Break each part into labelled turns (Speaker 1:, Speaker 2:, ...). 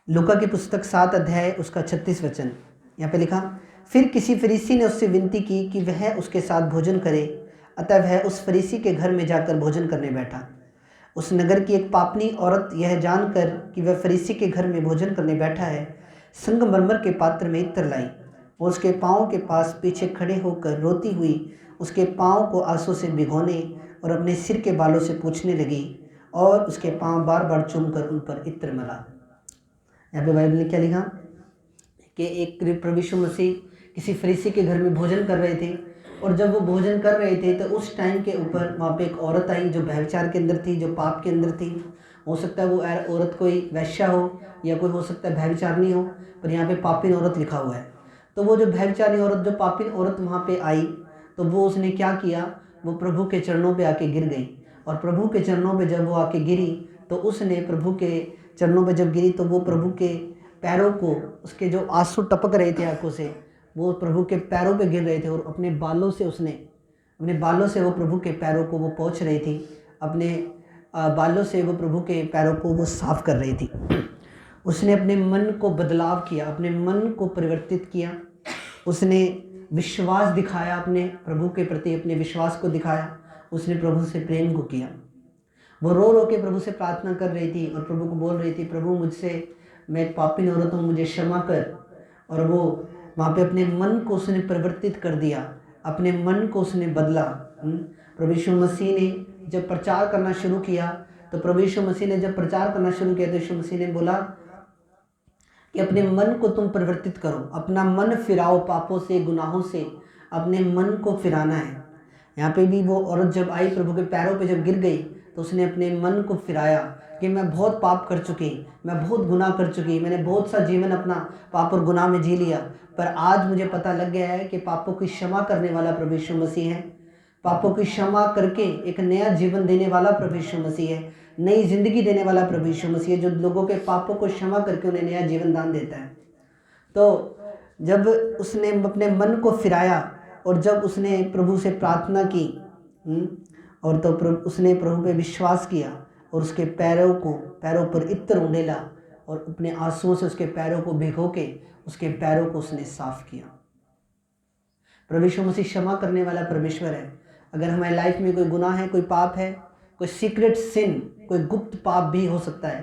Speaker 1: लूका की पुस्तक 7 अध्याय उसका 36 वचन। यहाँ पे लिखा, फिर किसी फरीसी ने उससे विनती की कि वह उसके साथ भोजन करे, अतः वह उस फरीसी के घर में जाकर भोजन करने बैठा। उस नगर की एक पापनी औरत यह जानकर कि वह फरीसी के घर में भोजन करने बैठा है, संगमरमर के पात्र में इत्र लाई और उसके पाँव के पास पीछे खड़े होकर रोती हुई उसके पाँव को आंसू से भिगोने और अपने सिर के बालों से पोंछने लगी और उसके पाँव बार बार चूमकर उन पर इत्र मला। यहाँ पे बाइबल ने क्या लिखा कि एक प्रभु यीशु मसीह किसी फरीसी के घर में भोजन कर रहे थे, और जब वो भोजन कर रहे थे तो उस टाइम के ऊपर वहाँ पे एक औरत आई जो व्यभिचार के अंदर थी, जो पाप के अंदर थी। हो सकता है वो औरत कोई वैश्या हो या कोई हो सकता है व्यभिचारिणी हो, पर यहाँ पे पापिन औरत लिखा हुआ है। तो वो जो व्यभिचारिणी औरत, जो पापिन औरत वहाँ पे आई, तो वो उसने क्या किया, वो प्रभु के चरणों पे आके गिर गई। और प्रभु के चरणों पे जब वो आके गिरी तो उसने प्रभु के चरणों पे जब गिरी तो वो प्रभु के पैरों को, उसके जो आंसू टपक रहे थे आंखों से, वो प्रभु के पैरों पे गिर रहे थे और अपने बालों से वो प्रभु के पैरों को वो पोंछ रही थी। अपने बालों से वो प्रभु के पैरों को वो साफ कर रही थी। उसने अपने मन को बदलाव किया, अपने मन को परिवर्तित किया। उसने विश्वास दिखाया, अपने प्रभु के प्रति अपने विश्वास को दिखाया। उसने प्रभु से प्रेम को किया। वो रो रो के प्रभु से प्रार्थना कर रही थी और प्रभु को बोल रही थी, प्रभु मुझसे, मैं एक पापी औरत हूँ, मुझे क्षमा कर। और वो वहाँ पे अपने मन को उसने परिवर्तित कर दिया, अपने मन को उसने बदला। प्रभु यीशु मसीह ने जब प्रचार करना शुरू किया तो यीशु मसीह ने बोला कि अपने मन को तुम परिवर्तित करो, अपना मन फिराओ, पापों से, गुनाहों से अपने मन को फिराना है। यहाँ पे भी वो औरत जब आई, प्रभु के पैरों पे जब गिर गई तो उसने अपने मन को फिराया कि मैं बहुत पाप कर चुकी, मैं बहुत गुनाह कर चुकी, मैंने बहुत सा जीवन अपना पाप और गुनाह में जी लिया, पर आज मुझे पता लग गया है कि पापों की क्षमा करने वाला प्रभु यीशु मसीह है। पापों की क्षमा करके एक नया जीवन देने वाला प्रभु यीशु मसीह है, नई जिंदगी देने वाला प्रभु यीशु मसीह है, जो लोगों के पापों को क्षमा करके उन्हें नया जीवन दान देता है। तो जब उसने अपने मन को फिराया और जब उसने प्रभु से प्रार्थना की और तो उसने प्रभु पे विश्वास किया और उसके पैरों पर इत्र उंडेला और अपने आंसुओं से उसके पैरों को भिगो के उसके पैरों को उसने साफ किया। प्रभु यीशु मसीह क्षमा करने वाला परमेश्वर है। अगर हमारी लाइफ में कोई गुनाह है, कोई पाप है, कोई सीक्रेट सिन, कोई गुप्त पाप भी हो सकता है,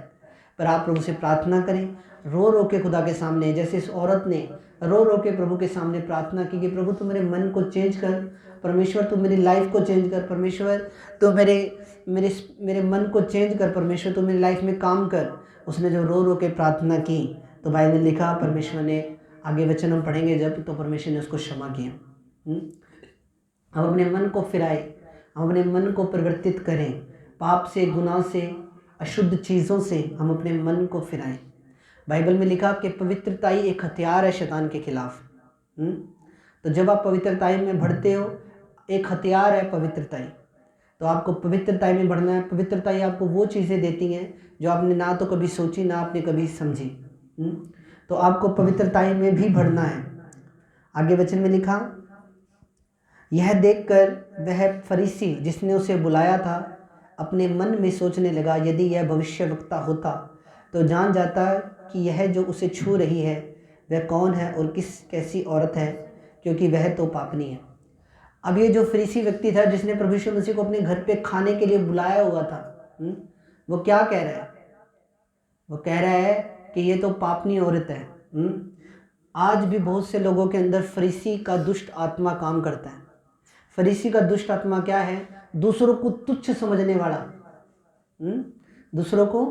Speaker 1: पर आप प्रभु से प्रार्थना करें, रो रो के खुदा के सामने, जैसे इस औरत ने रो रो के प्रभु के सामने प्रार्थना की कि प्रभु तू मेरे मन को चेंज कर, परमेश्वर तू मेरी लाइफ को चेंज कर, परमेश्वर तो मेरे मन को चेंज कर, परमेश्वर तो मेरी लाइफ में काम कर। उसने जो रो रो के प्रार्थना की तो बाइबल में लिखा, परमेश्वर ने, आगे वचन हम पढ़ेंगे जब, तो परमेश्वर ने उसको क्षमा किया। हम अपने मन को फिराए, हम अपने मन को परिवर्तित करें, पाप से, गुनाह से, अशुद्ध चीज़ों से हम अपने मन को फिराएं। बाइबल में लिखा कि पवित्रताई एक हथियार है शैतान के खिलाफ। तो जब आप पवित्रताई में बढ़ते हो, एक हथियार है पवित्रताई, तो आपको पवित्रताई में बढ़ना है। पवित्रताई आपको वो चीज़ें देती हैं जो आपने ना तो कभी सोची, ना आपने कभी समझी। तो आपको पवित्रताई में भी बढ़ना है। आगे वचन में लिखा, यह देखकर वह फरीसी जिसने उसे बुलाया था अपने मन में सोचने लगा, यदि यह भविष्यवक्ता होता तो जान जाता कि यह जो उसे छू रही है वह कौन है और कैसी औरत है, क्योंकि वह तो पापनी है। अब ये जो फरीसी व्यक्ति था जिसने प्रभु यीशु मसीह को अपने घर पे खाने के लिए बुलाया हुआ था, वो क्या कह रहा है? वो कह रहा है कि ये तो पापनी औरत है। आज भी बहुत से लोगों के अंदर फरीसी का दुष्ट आत्मा काम करता है। फरीसी का दुष्ट आत्मा क्या है? दूसरों को तुच्छ समझने वाला, दूसरों को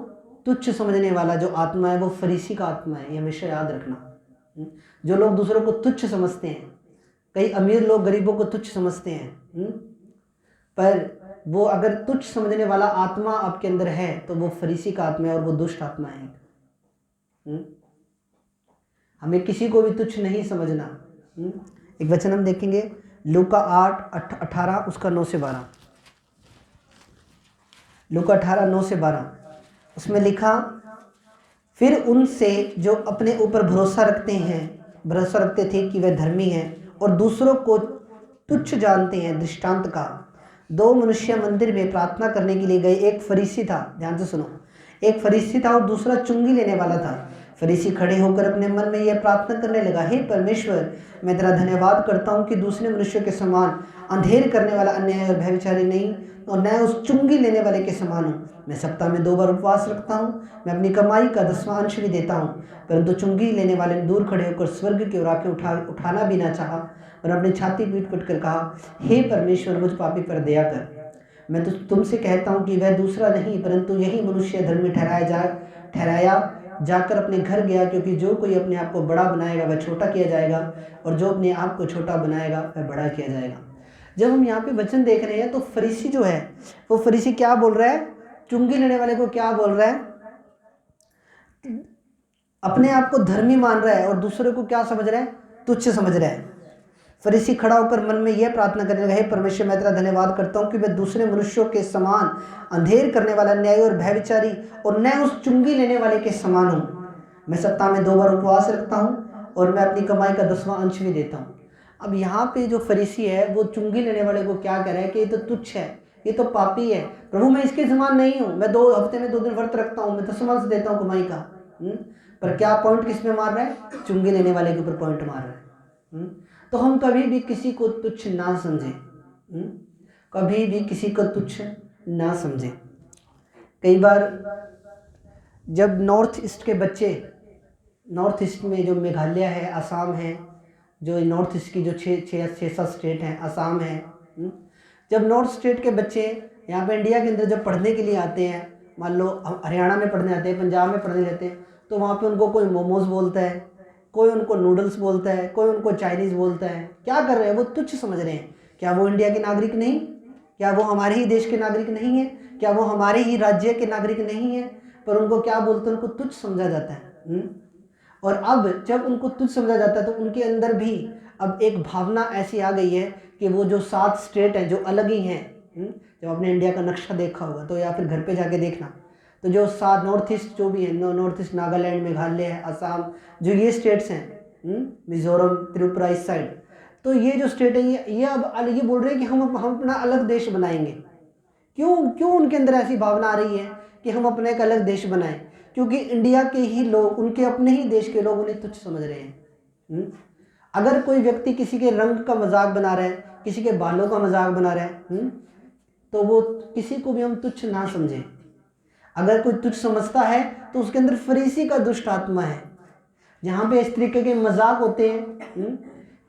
Speaker 1: तुच्छ समझने वाला जो आत्मा है वो फरीसी का आत्मा है। ये हमेशा याद रखना। जो लोग दूसरों को तुच्छ समझते हैं, कई अमीर लोग गरीबों को तुच्छ समझते हैं, पर वो अगर तुच्छ समझने वाला आत्मा आपके अंदर है तो वो फरीसी का आत्मा है और वो दुष्ट आत्मा है। हमें किसी को भी तुच्छ नहीं समझना। एक वचन हम देखेंगे, लूका 8:18 उसका 9 से 12। लूका 18:9 से 12 उसमें लिखा, फिर उनसे जो अपने ऊपर भरोसा रखते थे कि वह धर्मी हैं और दूसरों को तुच्छ जानते हैं, दृष्टांत का, 2 मनुष्य मंदिर में प्रार्थना करने के लिए गए। एक फरीसी था, ध्यान से सुनो, एक फरीसी था और दूसरा चुंगी लेने वाला था। फरीसी खड़े होकर अपने मन में यह प्रार्थना करने लगा, हे परमेश्वर, मैं तेरा धन्यवाद करता हूँ कि दूसरे मनुष्यों के समान अंधेर करने वाला, अन्याय और भयविचारी नहीं, और न उस चुंगी लेने वाले के समान हूँ। मैं सप्ताह में 2 बार उपवास रखता हूँ, मैं अपनी कमाई का 10वां अंश भी देता हूँ। परंतु चुंगी लेने वाले ने दूर खड़े होकर स्वर्ग की ओर आंखें उठाना भी ना चाहा और अपनी छाती पीट पीट कर कहा, हे परमेश्वर, मुझ पापी पर दया कर। मैं तो तुमसे कहता हूँ कि वह दूसरा नहीं परंतु यही मनुष्य धर्मी ठहराया जाकर अपने घर गया, क्योंकि जो कोई अपने आप को बड़ा बनाएगा वह छोटा किया जाएगा, और जो अपने आप को छोटा बनाएगा वह बड़ा किया जाएगा। जब हम यहाँ पे वचन देख रहे हैं तो फरीसी जो है वो फरीसी क्या बोल रहा है? चुंगी लेने वाले को क्या बोल रहा है? अपने आप को धर्मी मान रहा है और दूसरे को क्या समझ रहा है? तुच्छ समझ रहा है। फरीसी खड़ा होकर मन में यह प्रार्थना करने लगा, हे परमेश्वर, मैं तेरा धन्यवाद करता हूँ कि मैं दूसरे मनुष्यों के समान अंधेर करने वाला, न्याय और भयविचारी और न उस चुंगी लेने वाले के समान हूँ। मैं सप्ताह में 2 बार उपवास रखता हूँ और मैं अपनी कमाई का 10वां अंश भी देता हूँ। अब यहाँ पे जो फरीसी है वो चुंगी लेने वाले को क्या कह रहा है कि ये तो तुच्छ है, ये तो पापी है, प्रभु मैं इसके समान नहीं हूँ, मैं 2 हफ्ते में 2 दिन व्रत रखता हूँ, मैं 10वां अंश देता हूँ कमाई का। पर क्या पॉइंट किस पे मार रहा है? चुंगी लेने वाले के ऊपर पॉइंट मार रहा है। तो हम कभी भी किसी को तुच्छ ना समझें, कभी भी किसी को तुच्छ ना समझें। कई बार जब नॉर्थ ईस्ट के बच्चे, नॉर्थ ईस्ट में जो मेघालय है, असम है, जो नॉर्थ ईस्ट की जो 6-7 स्टेट हैं, असम है, जब नॉर्थ स्टेट के बच्चे यहाँ पे इंडिया के अंदर जब पढ़ने के लिए आते हैं, मान लो हरियाणा में पढ़ने आते हैं, पंजाब में पढ़ने लेते हैं, तो वहाँ पे उनको कोई मोमोज बोलता है, कोई उनको नूडल्स बोलता है, कोई उनको चाइनीज़ बोलता है। क्या कर रहे हैं? वो तुच्छ समझ रहे हैं। क्या वो इंडिया के नागरिक नहीं? क्या वो हमारे ही देश के नागरिक नहीं है? क्या वो हमारे ही राज्य के नागरिक नहीं है? पर उनको क्या बोलते हैं? उनको तुच्छ समझा जाता है। और अब जब उनको तुच्छ समझा जाता है तो उनके अंदर भी अब एक भावना ऐसी आ गई है कि वो जो 7 स्टेट हैं जो अलग ही हैं, जब आपने इंडिया का नक्शा देखा होगा तो या फिर घर पे जाके देखना, तो जो 7 नॉर्थ ईस्ट जो भी है, नॉर्थ ईस्ट, नागालैंड, मेघालय, असम, जो ये स्टेट्स हैं, मिजोरम, त्रिपुरा, इस साइड, तो ये जो स्टेट है ये अब ये बोल रहे हैं कि हम अपना अलग देश बनाएंगे। क्यों उनके अंदर ऐसी भावना आ रही है कि हम अपने एक अलग देश बनाएं? क्योंकि इंडिया के ही लोग, उनके अपने ही देश के लोग उन्हें तुच्छ समझ रहे हैं। अगर कोई व्यक्ति किसी के रंग का मजाक बना रहा है, किसी के बालों का मजाक बना रहा है, तो वो किसी को भी हम तुच्छ ना समझें। अगर कोई तुच्छ समझता है तो उसके अंदर फरीसी का दुष्ट आत्मा है। जहाँ पे इस तरीके के मजाक होते हैं,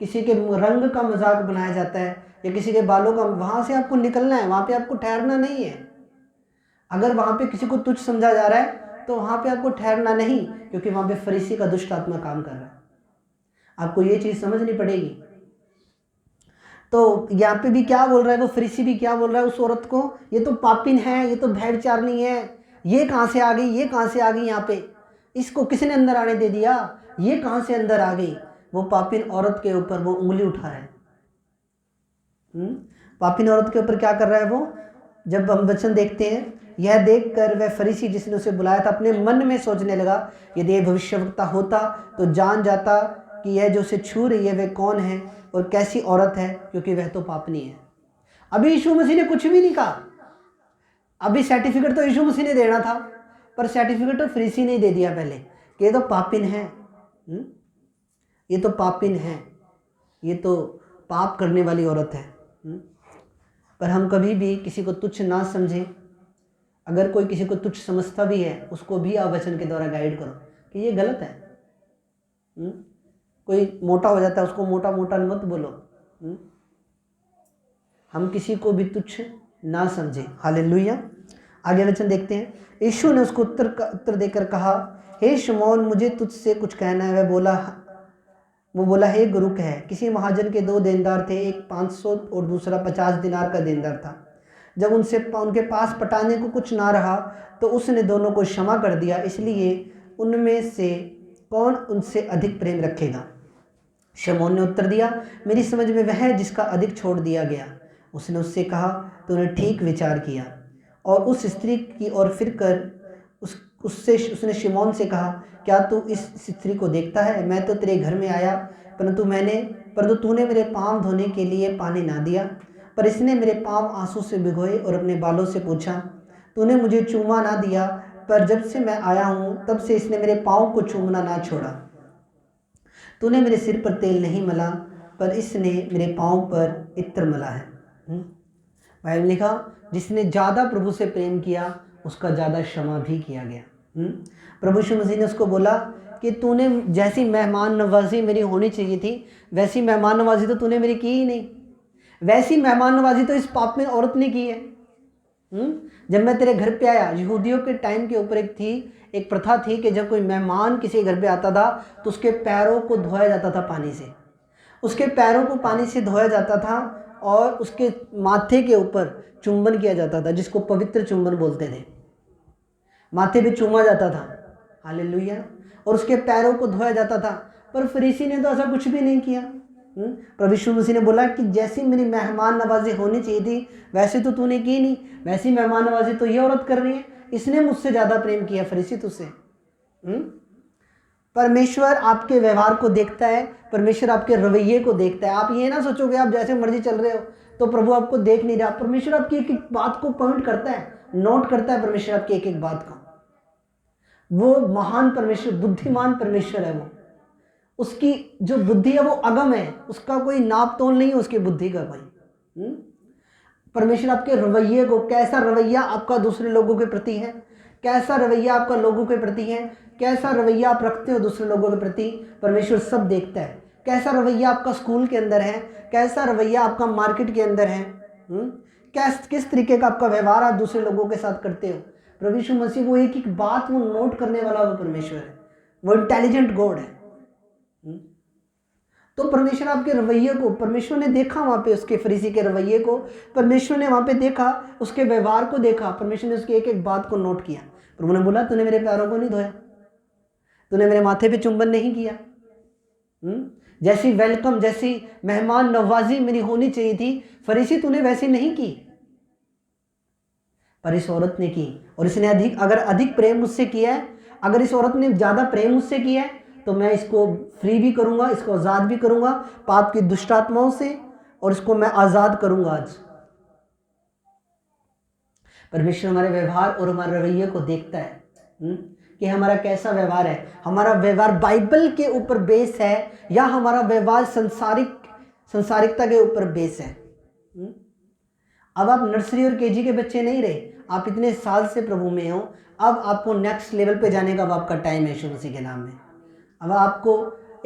Speaker 1: किसी के रंग का मजाक बनाया जाता है या किसी के बालों का, वहाँ से आपको निकलना है, वहाँ पे आपको ठहरना नहीं है। अगर वहाँ पे किसी को तुच्छ समझा जा रहा है तो वहाँ पे आपको ठहरना नहीं, क्योंकि वहाँ पे फरीसी का दुष्ट आत्मा काम कर रहा है। आपको ये चीज़ समझनी पड़ेगी। तो यहाँ पे भी क्या बोल रहा है वो फरीसी भी क्या बोल रहा है उस औरत को? ये तो पापिन है, ये तो भयविचारनी है, ये कहाँ से आ गई, ये कहाँ से आ गई यहाँ पे, इसको किसने अंदर आने दे दिया, ये कहाँ से अंदर आ गई? वो पापिन औरत के ऊपर वो उंगली उठा रहा है। पापिन औरत के ऊपर क्या कर रहा है वो? जब हम वचन देखते हैं, यह देखकर वह फरीसी जिसने उसे बुलाया था अपने मन में सोचने लगा, यदि ये भविष्यवक्ता होता तो जान जाता कि यह जो उसे छू रही है वह कौन है और कैसी औरत है, क्योंकि वह तो पापनी है। अभी यीशु मसीह ने कुछ भी नहीं कहा, अभी सर्टिफिकेट तो यीशु मसीह ने देना था, पर सर्टिफिकेट तो फरीसी ने दे दिया पहले कि ये तो पापिन है, ये तो पापिन है, ये तो पाप करने वाली औरत है। पर हम कभी भी किसी को तुच्छ ना समझें। अगर कोई किसी को तुच्छ समझता भी है उसको भी आप वचन के द्वारा गाइड करो कि ये गलत है। कोई मोटा हो जाता है उसको मोटा मोटा मत बोलो। हम किसी को भी तुच्छ ना समझें। हालेलुया। आगे वचन देखते हैं। यीशु ने उसको उत्तर देकर कहा, हे शमौन, मुझे तुझसे कुछ कहना है। वो बोला, हे गुरु कह। किसी महाजन के 2 देनदार थे, एक 500 और दूसरा 50 दिनार का देनदार था। जब उनके पास पटाने को कुछ ना रहा तो उसने दोनों को क्षमा कर दिया। इसलिए उनमें से कौन उनसे अधिक प्रेम रखेगा? शमौन ने उत्तर दिया, मेरी समझ में वह है जिसका अधिक छोड़ दिया गया। उसने उससे कहा, तूने ठीक विचार किया। और उस स्त्री की ओर फिर कर उसने शिमोन से कहा, क्या तू इस स्त्री को देखता है? मैं तो तेरे घर में आया, परंतु तूने मेरे पाँव धोने के लिए पानी ना दिया, पर इसने मेरे पाँव आंसू से भिगोए और अपने बालों से पूछा। तूने मुझे चूमा ना दिया, पर जब से मैं आया हूँ तब से इसने मेरे पाँव को चूमना ना छोड़ा। तूने मेरे सिर पर तेल नहीं मला, पर इसने मेरे पाँव पर इत्र मला है। भाई ने लिखा, जिसने ज़्यादा प्रभु से प्रेम किया उसका ज़्यादा क्षमा भी किया गया। प्रभु यीशु मसीह ने उसको बोला कि तूने जैसी मेहमान नवाजी मेरी होनी चाहिए थी वैसी मेहमान नवाजी तो तूने मेरी की ही नहीं। वैसी मेहमान नवाजी तो इस पाप में औरत ने की है। जब मैं तेरे घर पे आया, यहूदियों के टाइम के ऊपर एक प्रथा थी कि जब कोई मेहमान किसी घर पे आता था तो उसके पैरों को धोया जाता था पानी से। उसके पैरों को पानी से धोया जाता था और उसके माथे के ऊपर चुंबन किया जाता था, जिसको पवित्र चुंबन बोलते थे। माथे पे चूमा जाता था, हालेलुया, और उसके पैरों को धोया जाता था। पर फरीसी ने तो ऐसा कुछ भी नहीं किया। प्रभु यीशु मसीह ने बोला कि जैसी मेरी मेहमान नवाजी होनी चाहिए थी वैसे तो तूने की नहीं, वैसी मेहमान नवाजी तो ये औरत कर रही है। इसने मुझसे ज़्यादा प्रेम किया फरीसी तुझसे। परमेश्वर आपके व्यवहार को देखता है, परमेश्वर आपके रवैये को देखता है। आप ये ना सोचोगे आप जैसे मर्जी चल रहे हो तो प्रभु आपको देख नहीं रहा। परमेश्वर आपकी एक एक बात को पॉइंट करता है, नोट करता है परमेश्वर आपकी एक एक बात को। वो महान परमेश्वर, बुद्धिमान परमेश्वर है। वो उसकी जो बुद्धि है वो अगम है, उसका कोई नाप तोल नहीं है उसकी बुद्धि का कोई। परमेश्वर आपके रवैये को, कैसा रवैया आपका दूसरे लोगों के प्रति है, कैसा रवैया आपका लोगों के प्रति है, कैसा रवैया आप रखते हो दूसरे लोगों के प्रति, परमेश्वर सब देखता है। कैसा रवैया आपका स्कूल के अंदर है, कैसा रवैया आपका मार्केट के अंदर है, किस तरीके का आपका व्यवहार आप दूसरे लोगों के साथ करते हो। प्रभु यीशु मसीह वो एक एक बात वो नोट करने वाला वो परमेश्वर है, वो इंटेलिजेंट गॉड है। तो परमेश्वर आपके रवैये को, परमेश्वर ने देखा वहाँ पे उसके फरीसी के रवैये को, परमेश्वर ने वहाँ पे देखा उसके व्यवहार को देखा, परमेश्वर ने उसकी एक एक बात को नोट किया। प्रभु ने बोला तूने मेरे पैरों को नहीं धोया, तूने मेरे माथे पे चुंबन नहीं किया। जैसी वेलकम, जैसी मेहमान नवाजी मेरी होनी चाहिए थी फरीसी, तूने वैसी नहीं की, पर इस औरत ने की। और इसने अगर अधिक प्रेम मुझसे किया है, अगर इस औरत ने ज़्यादा प्रेम मुझसे किया है तो मैं इसको फ्री भी करूंगा, इसको आज़ाद भी करूंगा पाप की दुष्ट आत्माओं से, और इसको मैं आज़ाद करूंगा आज। परमेश्वर हमारे व्यवहार और हमारे रवैये को देखता है कि हमारा कैसा व्यवहार है। हमारा व्यवहार बाइबल के ऊपर बेस है या हमारा व्यवहार संसारिकता के ऊपर बेस है। अब आप नर्सरी और केजी के बच्चे नहीं रहे, आप इतने साल से प्रभु में हो। अब आपको नेक्स्ट लेवल पे जाने का अब आपका टाइम है यीशु मसीह के नाम में। अब आपको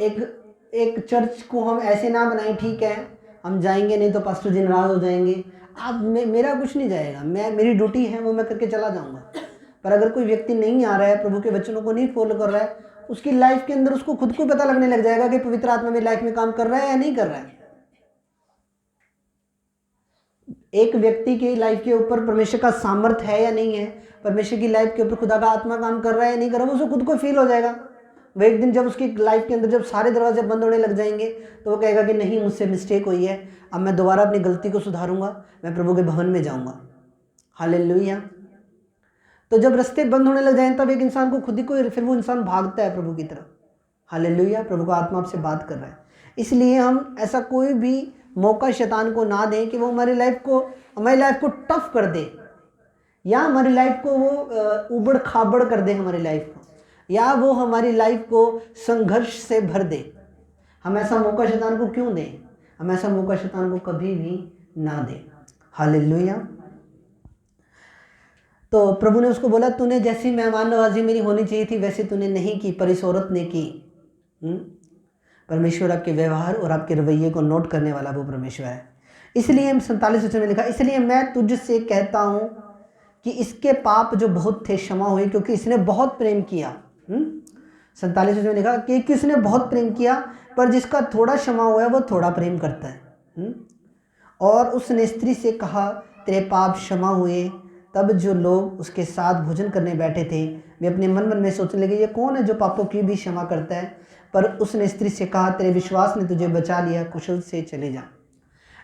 Speaker 1: एक चर्च को हम ऐसे ना बनाएं, ठीक है हम जाएंगे नहीं तो पास्टर जी नाराज हो जाएंगे। आप मेरा कुछ नहीं जाएगा, मेरी ड्यूटी है वो मैं करके चला जाऊंगा। पर अगर कोई व्यक्ति नहीं आ रहा है, प्रभु के वचनों को नहीं फॉलो कर रहा है, उसकी लाइफ के अंदर उसको खुद को पता लगने लग जाएगा कि पवित्र आत्मा मेरी लाइफ में काम कर रहा है या नहीं कर रहा है। एक व्यक्ति की लाइफ के ऊपर परमेश्वर का सामर्थ्य है या नहीं है, परमेश्वर की लाइफ के ऊपर खुदा का आत्मा काम कर रहा है या नहीं कर रहा है, वो खुद को फील हो जाएगा। वो एक दिन जब उसकी लाइफ के अंदर जब सारे दरवाजे बंद होने लग जाएंगे तो वो कहेगा कि नहीं मुझसे मिस्टेक हुई है, अब मैं दोबारा अपनी गलती को सुधारूंगा, मैं प्रभु के भवन में जाऊंगा। हालेलुया। तो जब रास्ते बंद होने लग जाएं तब एक इंसान को खुद ही को, फिर वो इंसान भागता है प्रभु की तरफ। हालेलुया। प्रभु का आत्मा आपसे बात कर रहा है। इसलिए हम ऐसा कोई भी मौका शैतान को ना दें कि वो हमारी लाइफ को टफ कर दे, या हमारी लाइफ को वो उबड़ खाबड़ कर दे हमारी लाइफ को, या वो हमारी लाइफ को संघर्ष से भर दे। हम ऐसा मौका शैतान को क्यों दें? हम ऐसा मौका शैतान को कभी भी ना दें। हालेलुया। तो प्रभु ने उसको बोला तूने जैसी मेहमान नवाजी मेरी होनी चाहिए थी वैसे तूने नहीं की, पर इस औरत ने की। परमेश्वर आपके व्यवहार और आपके रवैये को नोट करने वाला वो परमेश्वर है। इसलिए हम 47 वचन में लिखा, इसलिए मैं तुझसे कहता हूँ कि इसके पाप जो बहुत थे क्षमा हुए, क्योंकि इसने बहुत प्रेम किया। 47 वचन में लिखा कि किसने बहुत प्रेम किया, पर जिसका थोड़ा क्षमा हुआ है वो थोड़ा प्रेम करता है। और उसने स्त्री से कहा तेरे पाप क्षमा हुए। तब जो लोग उसके साथ भोजन करने बैठे थे वे अपने मन में सोचने लगे ये कौन है जो पापों की भी क्षमा करता है। पर उसने स्त्री से कहा तेरे विश्वास ने तुझे बचा लिया, कुशल से चले जा।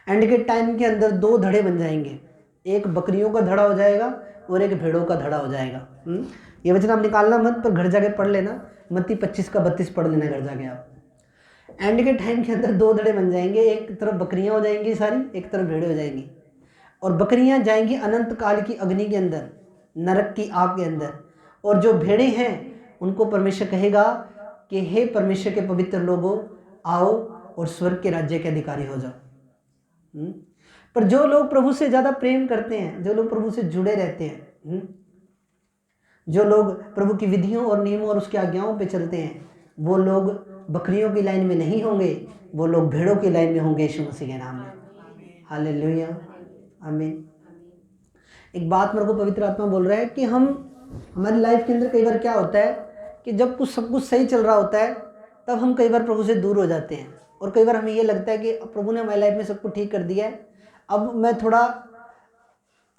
Speaker 1: एंड के टाइम के अंदर दो धड़े बन जाएंगे, एक बकरियों का धड़ा हो जाएगा और एक भेड़ों का धड़ा हो जाएगा। ये वचन आप निकालना मत, पर घर जाके पढ़ लेना, मत्ती 25 का 32 पढ़ लेना घर जाके आप। एंड के टाइम के अंदर दो धड़े बन जाएंगे, एक तरफ बकरियां हो जाएंगी सारी, एक तरफ भेड़े हो जाएंगी। और बकरियां जाएंगी अनंत काल की अग्नि के अंदर, नरक की आग के अंदर, और जो भेड़े हैं उनको परमेश्वर कहेगा कि हे परमेश्वर के पवित्र लोगों, आओ और स्वर्ग के राज्य के अधिकारी हो जाओ। पर जो लोग प्रभु से ज़्यादा प्रेम करते हैं, जो लोग प्रभु से जुड़े रहते हैं, जो लोग प्रभु की विधियों और नियमों और उसकी आज्ञाओं पे चलते हैं, वो लोग बकरियों की लाइन में नहीं होंगे, वो लोग भेड़ों की लाइन में होंगे यीशु मसीह के नाम में। हालेलुया, आमीन। एक बात मेरे को पवित्र आत्मा बोल रहा है कि हमारी लाइफ के अंदर कई बार क्या होता है कि जब सब कुछ सही चल रहा होता है तब हम कई बार प्रभु से दूर हो जाते हैं, और कई बार हमें ये लगता है कि प्रभु ने हमारी लाइफ में सब कुछ ठीक कर दिया है, अब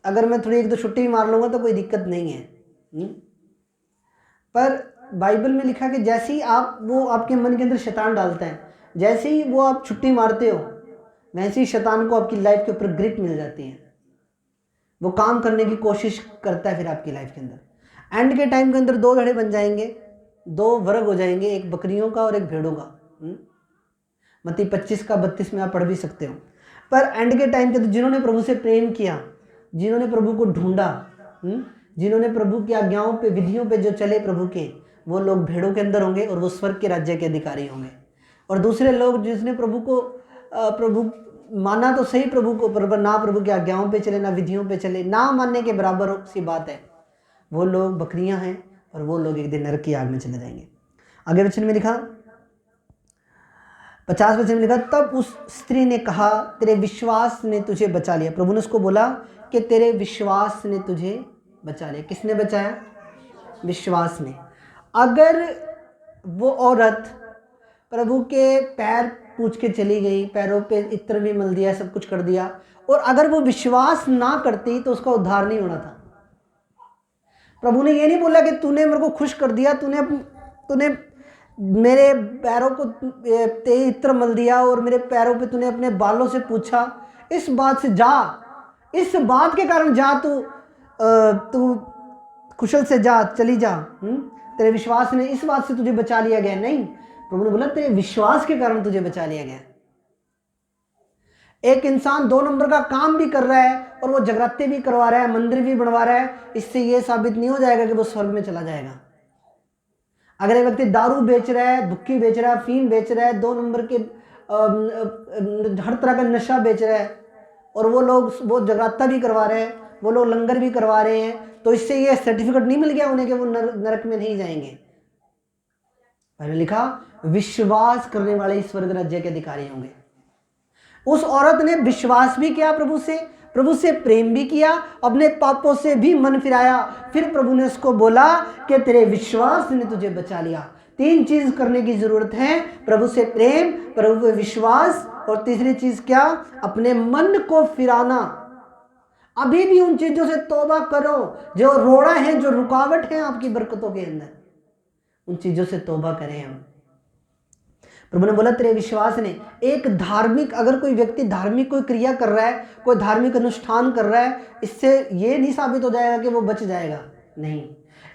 Speaker 1: अगर मैं थोड़ी एक दो छुट्टी भी मार लूँगा तो कोई दिक्कत नहीं है। पर बाइबल में लिखा कि जैसे ही वो आपके मन के अंदर शैतान डालता है, जैसे ही वो आप छुट्टी मारते हो, वैसे ही शैतान को आपकी लाइफ के ऊपर ग्रिप मिल जाती है, वो काम करने की कोशिश करता है फिर आपकी लाइफ के अंदर। एंड के टाइम के अंदर दो धड़े बन जाएंगे, दो वर्ग हो जाएंगे, एक बकरियों का और एक भेड़ों का। मत्ती 25 का 32 में आप पढ़ भी सकते हो। पर एंड के टाइम के अंदर जिन्होंने प्रभु से प्रेम किया, जिन्होंने प्रभु को ढूंढा, जिन्होंने प्रभु की आज्ञाओं पे, विधियों पे जो चले प्रभु के, वो लोग भेड़ों के अंदर होंगे और वो स्वर्ग के राज्य के अधिकारी होंगे। और दूसरे लोग जिसने प्रभु माना तो सही प्रभु को, पर ना प्रभु की आज्ञाओं पे चले, ना विधियों पे चले, ना मानने के बराबर सी बात है, वो लोग बकरियां हैं और वो लोग एक दिन नरक की आग में चले जाएंगे। आगे वचन में लिखा, 50 वचन में लिखा, तब उस स्त्री ने कहा, तेरे विश्वास ने तुझे बचा लिया। प्रभु ने उसको बोला कि तेरे विश्वास ने तुझे बचा लिया। किसने बचाया? विश्वास ने। अगर वो औरत प्रभु के पैर पूछ के चली गई, पैरों पे इत्र भी मल दिया, सब कुछ कर दिया, और अगर वो विश्वास ना करती तो उसका उद्धार नहीं होना था। प्रभु ने ये नहीं बोला कि तूने मेरे को खुश कर दिया, तूने मेरे पैरों को ते इत्र मल दिया और मेरे पैरों पे तूने अपने बालों से पूछा, इस बात से जा, इस बात के कारण जा, तू कुशल से जा, चली जा, तेरे विश्वास ने इस बात से तुझे बचा लिया गया। नहीं, प्रभु ने बोला तेरे विश्वास के कारण तुझे बचा लिया गया। एक इंसान 2 नंबर का काम भी कर रहा है और वो जगराते भी करवा रहा है, मंदिर भी बनवा रहा है, इससे ये साबित नहीं हो जाएगा कि वो स्वर्ग में चला जाएगा। अगर एक व्यक्ति दारू बेच रहा है, भुक्की बेच रहा है, फीम बेच रहा है, 2 नंबर के हर तरह का नशा बेच रहा है, और वो जगराता भी करवा रहे हैं, वो लोग लंगर भी करवा रहे हैं, तो इससे ये सर्टिफिकेट नहीं मिल गया उन्हें कि वो नरक में नहीं जाएंगे। मैंने लिखा विश्वास करने वाले स्वर्ग राज्य के अधिकारी होंगे। उस औरत ने विश्वास भी किया, प्रभु से प्रेम भी किया, अपने पापों से भी मन फिराया, फिर प्रभु ने उसको बोला कि तेरे विश्वास ने तुझे बचा लिया। 3 चीज करने की जरूरत है, प्रभु से प्रेम, प्रभु पे विश्वास, और तीसरी चीज क्या? अपने मन को फिराना। अभी भी उन चीजों से तौबा करो जो रोड़ा है, जो रुकावट है आपकी बरकतों के अंदर, उन चीजों से तौबा करें हम। प्रभु ने बोला तेरे विश्वास ने। एक धार्मिक, अगर कोई व्यक्ति धार्मिक कोई क्रिया कर रहा है, कोई धार्मिक अनुष्ठान कर रहा है, इससे ये नहीं साबित हो जाएगा कि वो बच जाएगा, नहीं।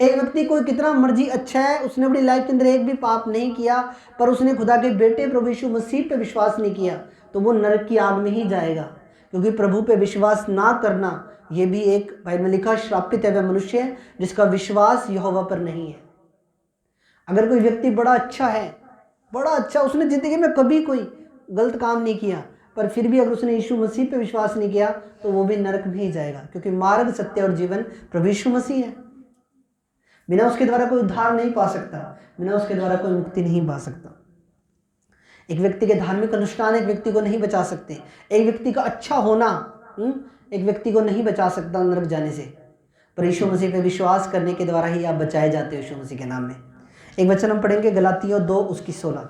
Speaker 1: एक व्यक्ति कोई कितना मर्जी अच्छा है, उसने अपनी लाइफ के अंदर एक भी पाप नहीं किया, पर उसने खुदा के बेटे प्रभु यीशु मसीह पे विश्वास नहीं किया, तो वो नरक की आग में ही जाएगा। क्योंकि प्रभु पे विश्वास ना करना, ये भी एक बाइबल में लिखा, श्रापित है वह मनुष्य जिसका विश्वास यहोवा पर नहीं है। अगर कोई व्यक्ति बड़ा अच्छा, उसने जिंदगी में कभी कोई गलत काम नहीं किया, पर फिर भी अगर उसने यीशु मसीह पे विश्वास नहीं किया, तो वो भी नरक में ही जाएगा। क्योंकि मार्ग, सत्य और जीवन प्रभु यीशु मसीह है। बिना उसके द्वारा कोई उद्धार नहीं पा सकता, बिना उसके द्वारा कोई मुक्ति नहीं पा सकता। एक व्यक्ति के धार्मिक अनुष्ठान एक व्यक्ति को नहीं बचा सकते। एक व्यक्ति का अच्छा होना एक व्यक्ति को नहीं बचा सकता नरक जाने से, पर यीशु मसीह पे विश्वास करने के द्वारा ही आप बचाए जाते हो यीशु मसीह के नाम में। एक वचन हम पढ़ेंगे, गलातियों 2 उसकी 16।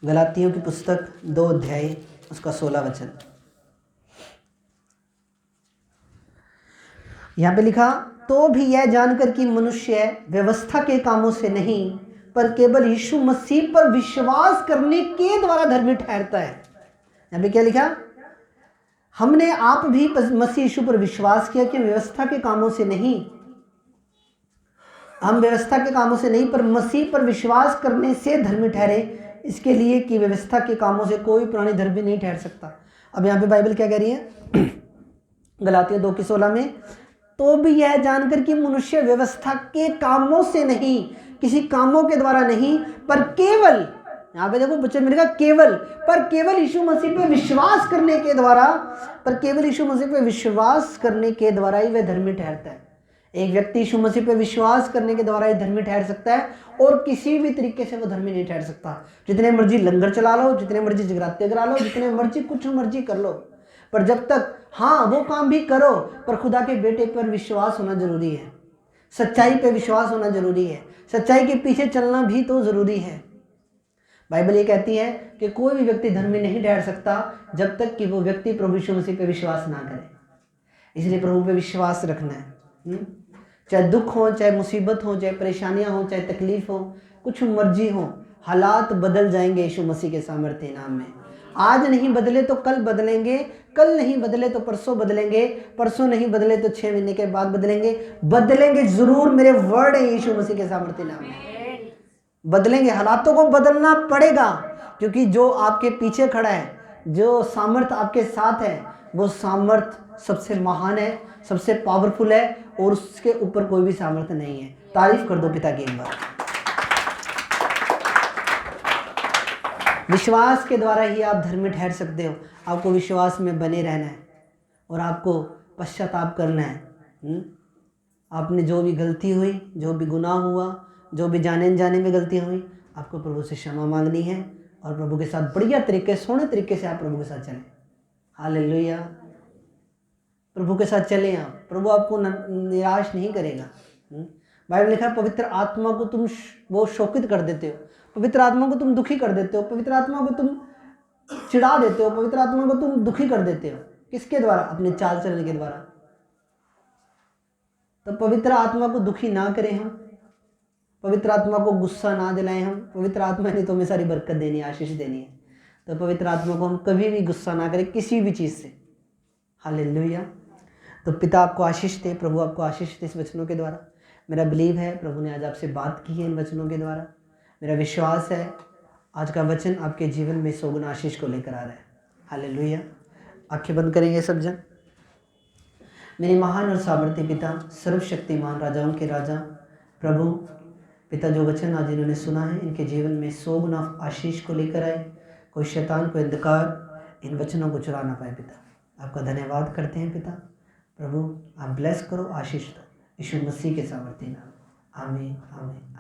Speaker 1: गलातियों की पुस्तक 2 अध्याय उसका 16 वचन। यहां पे लिखा, तो भी यह जानकर कि मनुष्य व्यवस्था के कामों से नहीं, पर केवल यीशु मसीह पर विश्वास करने के द्वारा धर्मी ठहरता है। यहां पे क्या लिखा? हमने आप भी मसीह यीशु पर विश्वास किया कि व्यवस्था के कामों से नहीं, हम व्यवस्था के कामों से नहीं, पर मसीह पर विश्वास करने से धर्मी ठहरे, इसके लिए कि व्यवस्था के कामों से कोई पुरानी धर्मी नहीं ठहर सकता। अब यहाँ पे बाइबल क्या कह रही है? गलातियों 2:16 में, तो भी यह जानकर कि मनुष्य व्यवस्था के कामों से नहीं, किसी कामों के द्वारा नहीं, पर केवल, यहाँ पे देखो वचन मिलेगा केवल, पर केवल यीशु मसीह पे विश्वास करने के द्वारा, पर केवल यीशु मसीह पे विश्वास करने के द्वारा ही वह धर्मी ठहरता है। एक व्यक्ति यीशु मसीह पे विश्वास करने के द्वारा ही धर्मी ठहर सकता है, और किसी भी तरीके से वो धर्मी नहीं ठहर सकता। जितने मर्जी लंगर चला लो, जितने मर्जी जगराते करा लो, जितने मर्जी कुछ मर्जी कर लो, पर जब तक, हाँ वो काम भी करो, पर खुदा के बेटे पर विश्वास होना जरूरी है, सच्चाई पे विश्वास होना जरूरी है, सच्चाई के पीछे चलना भी तो जरूरी है। बाइबल ये कहती है कि कोई भी व्यक्ति धर्मी नहीं ठहर सकता जब तक कि वो व्यक्ति प्रभु यीशु मसीह पे विश्वास ना करे। इसलिए प्रभु पे विश्वास रखना है। चाहे दुख हो, चाहे मुसीबत हो, चाहे परेशानियां हो, चाहे तकलीफ हो, कुछ मर्जी हो, हालात बदल जाएंगे यीशु मसीह के सामर्थ्य नाम में। आज नहीं बदले तो कल बदलेंगे, कल नहीं बदले तो परसों बदलेंगे, परसों नहीं बदले तो 6 महीने के बाद बदलेंगे, बदलेंगे जरूर। मेरे वर्ड है यीशु मसीह के सामर्थ्य नाम में, बदलेंगे। हालातों को बदलना पड़ेगा, क्योंकि जो आपके पीछे खड़ा है, जो सामर्थ आपके साथ है, वो सामर्थ सबसे महान है, सबसे पावरफुल है, और उसके ऊपर कोई भी सामर्थ्य नहीं है। तारीफ कर दो पिता की एक बार। विश्वास के द्वारा ही आप धर्मी ठहर सकते हो। आपको विश्वास में बने रहना है और आपको पश्चाताप करना है। आपने जो भी गलती हुई, जो भी गुनाह हुआ, जो भी जाने अनजाने में गलती हुई, आपको प्रभु से क्षमा मांगनी है और प्रभु के साथ बढ़िया तरीके, सोने तरीके से आप प्रभु के साथ चलें। हालेलुया। प्रभु के साथ चलें आप, प्रभु आपको निराश नहीं करेगा। बाइबल लिखा है, पवित्र आत्मा को तुम वो शोकित कर देते हो, पवित्र आत्मा को तुम दुखी कर देते हो, पवित्र आत्मा को तुम चिढ़ा देते हो, पवित्र आत्मा को तुम दुखी कर देते हो। किसके द्वारा? अपने चाल चलने के द्वारा। तो पवित्र आत्मा को दुखी ना करें हम, पवित्र आत्मा को गुस्सा ना दिलाएं हम। पवित्र आत्मा ने तो हमें सारी बरकत देनी है, आशीष देनी है, तो पवित्र आत्मा को हम कभी भी गुस्सा ना करें किसी भी चीज़ से। हालेलुया। तो पिता आपको आशीष दे, प्रभु आपको आशीष दे इस वचनों के द्वारा। मेरा बिलीव है प्रभु ने आज आपसे बात की है इन वचनों के द्वारा। मेरा विश्वास है आज का वचन आपके जीवन में 100 गुना आशीष को लेकर आ रहा है। हालेलुया। आंखें बंद करेंगे सब जन। मेरे महान और सामर्थ्य पिता, सर्वशक्तिमान राजाओं के राजा प्रभु पिता, जो वचन आज इन्होंने सुना है, इनके जीवन में 100 गुना आशीष को लेकर आए। कोई शैतान, कोई अंधकार इन वचनों को चुरा ना पाए। पिता आपका धन्यवाद करते हैं पिता। प्रभु आप ब्लेस करो, आशीष दो, यीशु मसीह के सामर्थ्य नाम। आमीन आमीन।